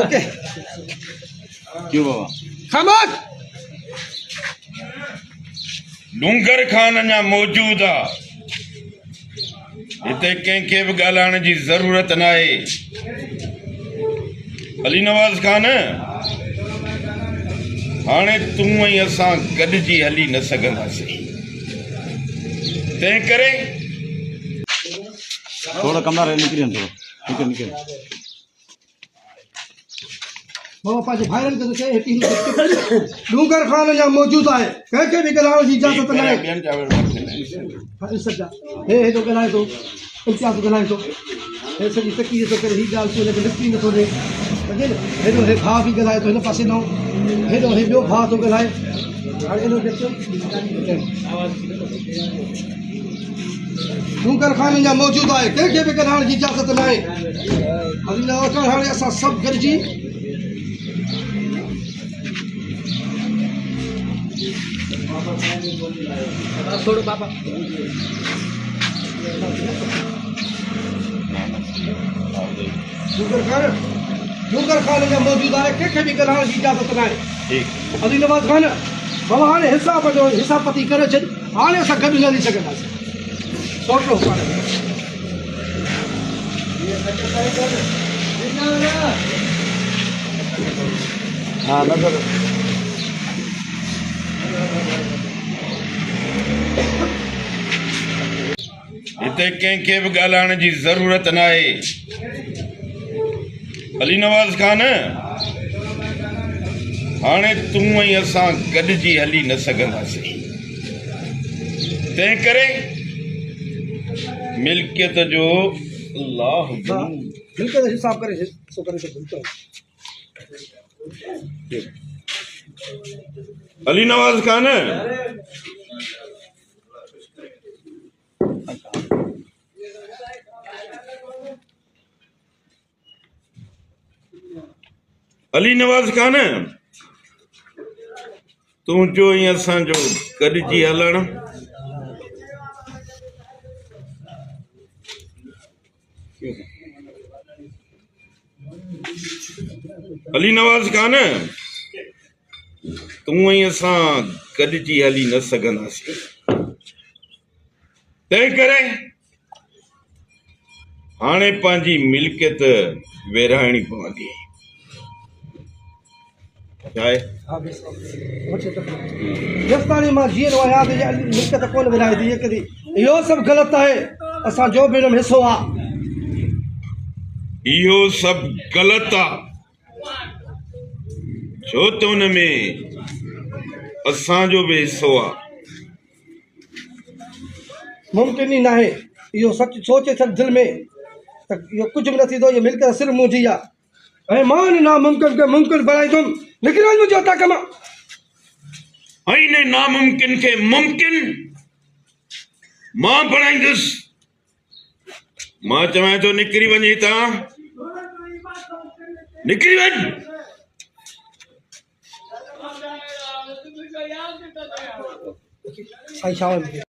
Okay क्यों बाबा खामोश डूंगर खान अञा मौजूद आ इते कंहिंखे बि ॻाल्हाइण जी ज़रूरत नाहे। अली नवाज़ खान हाणे तूं ऐं असां गॾिजी हली न सघंदासीं, तंहिं करे थोड़ा कमरा रहे निकल थोड़ा निकल बाबा पाजे भाइरन के से हेटी डूंगर खान या मौजूद है कह के भी ॻाल्हाइण जी इजाज़त न आहे। ॿियनि जा हा सजा हे तो ॻाल्हाए थो इम्तियाज़ ॻाल्हाए थो हे सॼी तकलीफ़ थो करे हीअ ॻाल्हि तूं हिनखे निकिरी नथो ॾे सम्झे न। हेॾो हे भाउ बि ॻाल्हाए थो हिन पासे न हेॾो हे ॿियो भाउ थो ॻाल्हाए हाणे हेॾो डूंगर खान या मौजूद है कंहिंखे बि ॻाल्हाइण जी इजाज़त न आहे। अली नवाज़ खान हाणे असां सभु गॾिजी थोड़ो बाबा डूंगर खान या मौजूद है कंहिंखे बि ॻाल्हाइण जी इजाज़त न आहे। अली नवाज़ खान बाबा हाणे हिसाब जो हिसाब पती करे छॾ हाणे असां गॾु न हली सघंदासीं। सोचो हाँ नजर हिते कंहिंखे बि ॻाल्हाइण जी ज़रूरत नाहे। अली नवाज़ खान हाणे तूं ऐं असां गॾिजी हली न सघंदासीं, तंहिं करे मिल्कियत जो अल्लाह बिल्कुल हिसाब करे सो करे सो अली नवाज़ खान अली नवाज़ खान तूं जो ऐं असांजो गॾिजी हलण अली नवाज़ खान तूं ऐं असां गॾिजी हली न सघंदासीं, तंहिं करे हाणे पंहिंजी मिल्कियत विरहाइणी पवंदी। जस्तानी मां जीअं आया मिल्कियत कोन विराए थी कॾहिं इहो सभु ग़लति आहे। असांजो बि हिन में हिसो आहे। इहो सभु ग़लति आहे छो त हुन में असांजो बि हिसो आहे। मुमकिन ई न आहे इहो सच सोचे छॾ दिलि में त इहो कुझु बि न थींदो। इहो मिल्कियत सिर्फ़ु मुंहिंजी आहे ऐं मां हिन नामुमकिन खे मुमकिन बणाईंदुमि। निकिरी वञ मुंहिंजो था कम ऐं हिन नामुमकिन खे मुमकिन मां बणाईंदुसि। मां चवां थो निकिरी वञ हितां, निकिरी वञ। साईं शाह